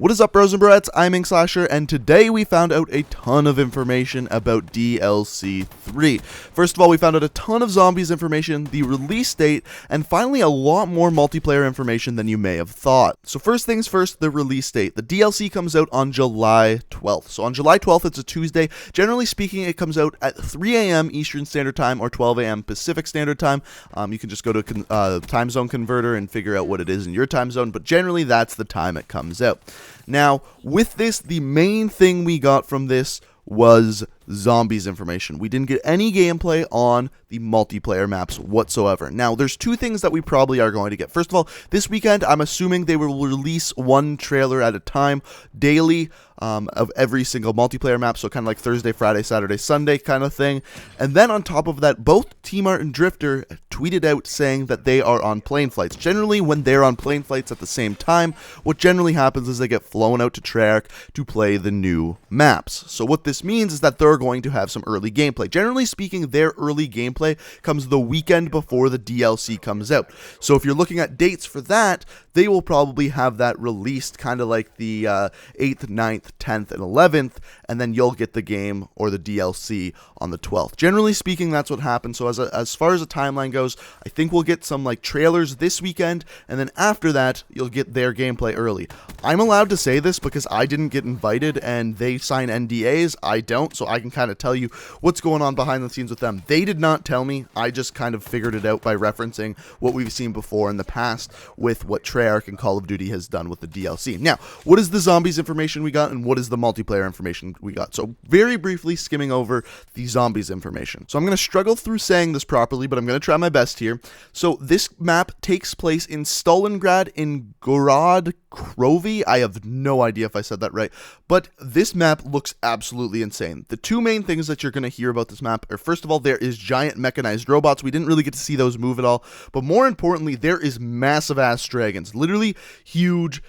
What is up, bros and broettes? I'm Inkslasher, and today we found out a ton of information about DLC 3. First of all, we found out a ton of zombies information, the release date, and finally a lot more multiplayer information than you may have thought. So first things first, the release date. The DLC comes out on July 12th. So on July 12th, it's a Tuesday. Generally speaking, it comes out at 3 a.m. Eastern Standard Time or 12 a.m. Pacific Standard Time. You can just go to time zone converter and figure out what it is in your time zone, but generally that's the time it comes out. Now, with this, the main thing we got from this was zombies information. We didn't get any gameplay on the multiplayer maps whatsoever. Now, there's two things that we probably are going to get. First of all, this weekend, I'm assuming they will release one trailer at a time, daily, of every single multiplayer map, so kind of like Thursday, Friday, Saturday, Sunday kind of thing. And then on top of that, both T-Mart and Drifter tweeted out saying that they are on plane flights. Generally, when they're on plane flights at the same time, what generally happens is they get flown out to Treyarch to play the new maps. So what this means is that they're going to have some early gameplay. Generally speaking, their early gameplay comes the weekend before the DLC comes out. So if you're looking at dates for that, they will probably have that released kind of like the 8th, 9th, 10th, and 11th, and then you'll get the game or the DLC on the 12th. Generally speaking, that's what happens. So as far as the timeline goes, I think we'll get some like trailers this weekend, and then after that, you'll get their gameplay early. I'm allowed to say this because I didn't get invited, and they sign NDAs. I don't, so I can kind of tell you what's going on behind the scenes with them. They did not tell me. I just kind of figured it out by referencing what we've seen before in the past with what Treyarch and Call of Duty has done with the DLC. Now, what is the zombies information we got, and what is the multiplayer information we got? So very briefly skimming over the zombies information. So I'm going to struggle through saying this properly, but I'm going to try my best here. So this map takes place in Stalingrad in Gorod Krovi. I have no idea if I said that right, but this map looks absolutely insane. The two main things that you're going to hear about this map are, first of all, there is giant mechanized robots. We didn't really get to see those move at all, but more importantly, there is massive ass dragons, literally huge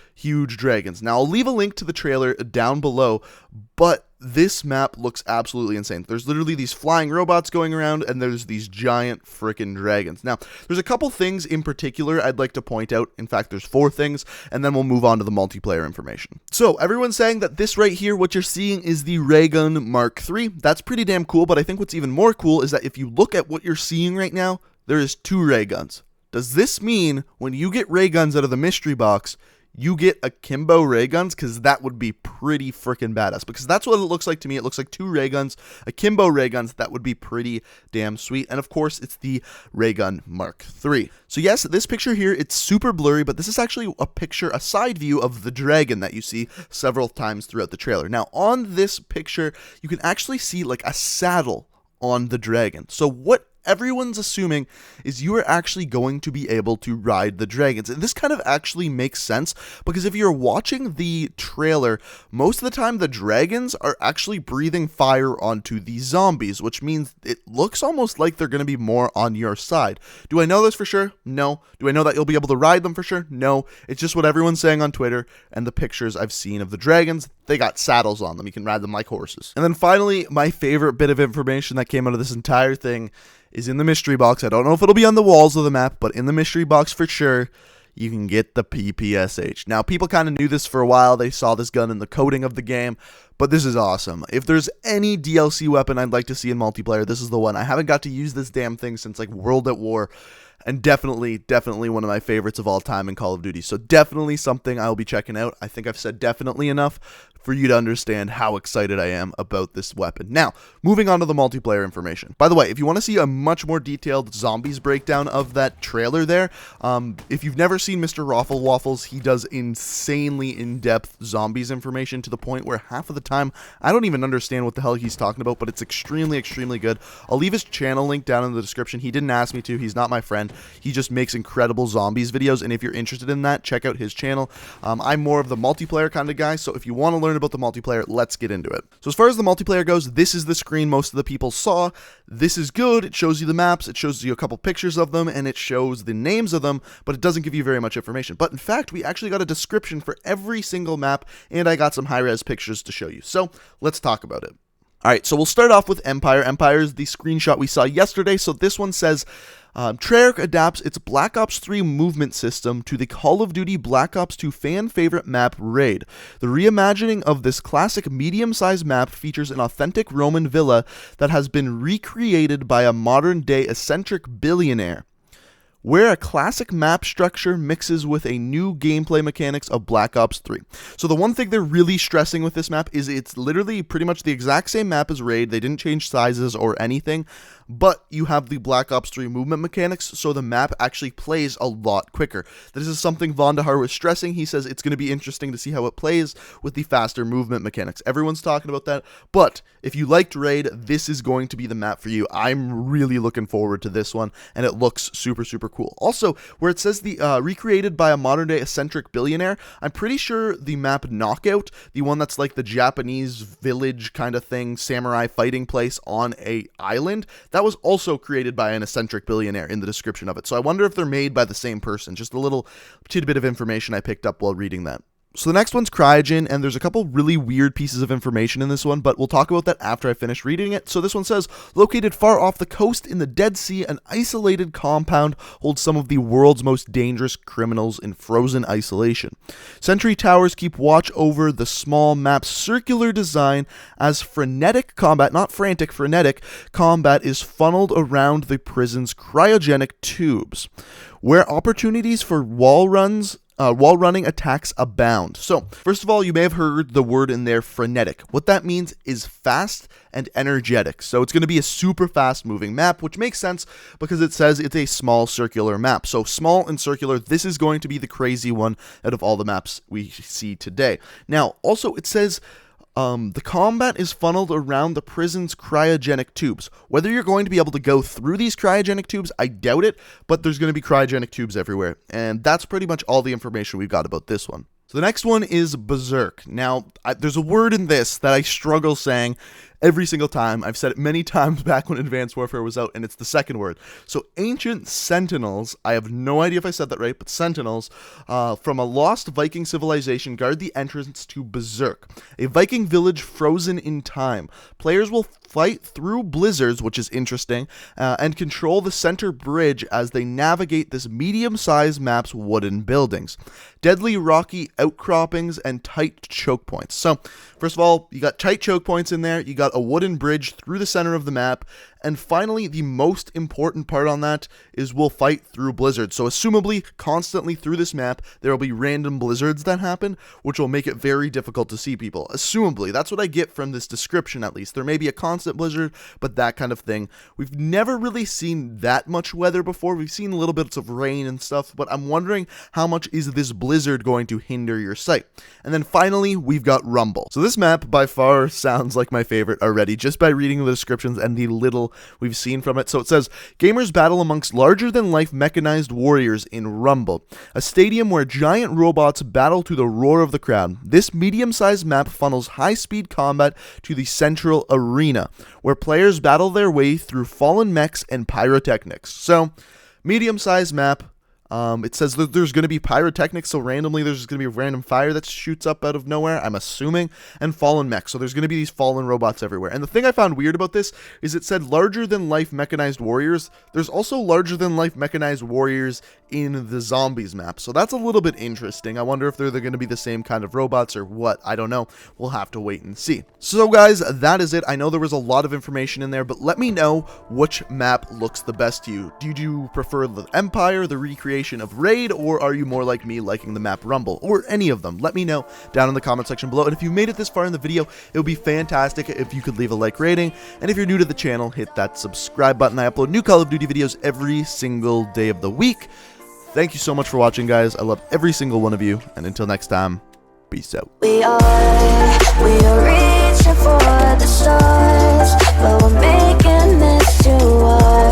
dragons. Now I'll leave a link to the trailer down below, but this map looks absolutely insane. There's literally these flying robots going around, and there's these giant freaking dragons. Now, there's a couple things in particular I'd like to point out. In fact, there's 4 things, and then we'll move on to the multiplayer information. So, everyone's saying that this right here, what you're seeing is the Ray Gun Mark III. That's pretty damn cool, but I think what's even more cool is that if you look at what you're seeing right now, there is 2 ray guns. Does this mean when you get ray guns out of the mystery box, you get akimbo ray guns? Because that would be pretty freaking badass, because that's what it looks like to me. It looks like 2 ray guns, akimbo ray guns. That would be pretty damn sweet. And of course, it's the Ray Gun Mark III. So yes, this picture here, it's super blurry, but this is actually a picture, a side view of the dragon that you see several times throughout the trailer. Now, on this picture, you can actually see like a saddle on the dragon. So what everyone's assuming is you are actually going to be able to ride the dragons. And this kind of actually makes sense, because if you're watching the trailer, most of the time the dragons are actually breathing fire onto the zombies, which means it looks almost like they're going to be more on your side. Do I know this for sure? No. Do I know that you'll be able to ride them for sure? No. It's just what everyone's saying on Twitter, and the pictures I've seen of the dragons, they got saddles on them. You can ride them like horses. And then finally, my favorite bit of information that came out of this entire thing is in the mystery box. I don't know if it'll be on the walls of the map, but in the mystery box for sure, you can get the PPSH. Now, people kind of knew this for a while. They saw this gun in the coding of the game, but this is awesome. If there's any DLC weapon I'd like to see in multiplayer, this is the one. I haven't got to use this damn thing since like World at War, and definitely one of my favorites of all time in Call of Duty. So definitely something I'll be checking out. I think I've said definitely enough for you to understand how excited I am about this weapon. Now, moving on to the multiplayer information. By the way, if you want to see a much more detailed zombies breakdown of that trailer there, if you've never seen Mr. Raffle Waffles, he does insanely in-depth zombies information to the point where half of the time, I don't even understand what the hell he's talking about, but it's extremely good. I'll leave his channel link down in the description. He didn't ask me to. He's not my friend. He just makes incredible zombies videos, and if you're interested in that, check out his channel. I'm more of the multiplayer kind of guy, so if you want to learn about the multiplayer, let's get into it. So as far as the multiplayer goes, this is the screen most of the people saw. This is good. It shows you the maps, it shows you a couple pictures of them, and it shows the names of them, but it doesn't give you very much information. But in fact, we actually got a description for every single map, and I got some high-res pictures to show you. So let's talk about it. Alright, so we'll start off with Empire. Empire is the screenshot we saw yesterday. So this one says, Treyarch adapts its Black Ops 3 movement system to the Call of Duty Black Ops 2 fan favorite map Raid. The reimagining of this classic medium-sized map features an authentic Roman villa that has been recreated by a modern-day eccentric billionaire, where a classic map structure mixes with a new gameplay mechanics of Black Ops 3. So the one thing they're really stressing with this map is it's literally pretty much the exact same map as Raid. They didn't change sizes or anything, but you have the Black Ops 3 movement mechanics, so the map actually plays a lot quicker. This is something Vondahar was stressing. He says it's going to be interesting to see how it plays with the faster movement mechanics. Everyone's talking about that, but if you liked Raid, this is going to be the map for you. I'm really looking forward to this one, and it looks super, super cool. Also, where it says the recreated by a modern-day eccentric billionaire, I'm pretty sure the map Knockout, the one that's like the Japanese village kind of thing, samurai fighting place on a island, that was also created by an eccentric billionaire in the description of it. So I wonder if they're made by the same person. Just a little tidbit of information I picked up while reading that. So the next one's Cryogen, and there's a couple really weird pieces of information in this one, but we'll talk about that after I finish reading it. So this one says, located far off the coast in the Dead Sea, an isolated compound holds some of the world's most dangerous criminals in frozen isolation. Sentry towers keep watch over the small map's circular design as frenetic combat, not frantic, frenetic combat is funneled around the prison's cryogenic tubes, where opportunities for wall running attacks abound. So, first of all, you may have heard the word in there, frenetic. What that means is fast and energetic. So it's going to be a super fast moving map, which makes sense because it says it's a small circular map. So small and circular, this is going to be the crazy one out of all the maps we see today. Now, also it says the combat is funneled around the prison's cryogenic tubes. Whether you're going to be able to go through these cryogenic tubes, I doubt it, but there's going to be cryogenic tubes everywhere. And that's pretty much all the information we've got about this one. So the next one is Berserk. Now, there's a word in this that I struggle saying every single time. I've said it many times back when Advanced Warfare was out, and it's the second word. So ancient Sentinels, I have no idea if I said that right, but Sentinels, from a lost Viking civilization guard the entrance to Berserk, a Viking village frozen in time. Players will fight through blizzards, which is interesting, and control the center bridge as they navigate this medium-sized map's wooden buildings, deadly rocky outcroppings, and tight choke points. So, first of all, you got tight choke points in there, you got a wooden bridge through the center of the map, and finally, the most important part on that is we'll fight through blizzards. So assumably, constantly through this map, there will be random blizzards that happen, which will make it very difficult to see people. Assumably, that's what I get from this description at least. There may be a constant blizzard, but that kind of thing. We've never really seen that much weather before. We've seen little bits of rain and stuff, but I'm wondering how much is this blizzard going to hinder your sight? And then finally, we've got Rumble. So this map by far sounds like my favorite already, just by reading the descriptions and the little we've seen from it. So it says, gamers battle amongst larger-than-life mechanized warriors in Rumble, a stadium where giant robots battle to the roar of the crowd. This medium-sized map funnels high-speed combat to the central arena, where players battle their way through fallen mechs and pyrotechnics. So, medium-sized map. It says that there's going to be pyrotechnics, so randomly there's going to be a random fire that shoots up out of nowhere, I'm assuming, and fallen mechs. So there's going to be these fallen robots everywhere. And the thing I found weird about this is it said larger-than-life mechanized warriors. There's also larger-than-life mechanized warriors in the zombies map. So that's a little bit interesting. I wonder if they're going to be the same kind of robots or what. I don't know. We'll have to wait and see. So guys, that is it. I know there was a lot of information in there, but let me know which map looks the best to you. Do you prefer the Empire, the recreation of Raid, or are you more like me liking the map Rumble, or any of them? Let me know down in the comment section below. And if you made it this far in the video, it would be fantastic if you could leave a like rating. And if you're new to the channel, hit that subscribe button. I upload new Call of Duty videos every single day of the week. Thank you so much for watching, guys. I love every single one of you. And until next time, peace out. We are reaching for the stars, but we're making this too hard.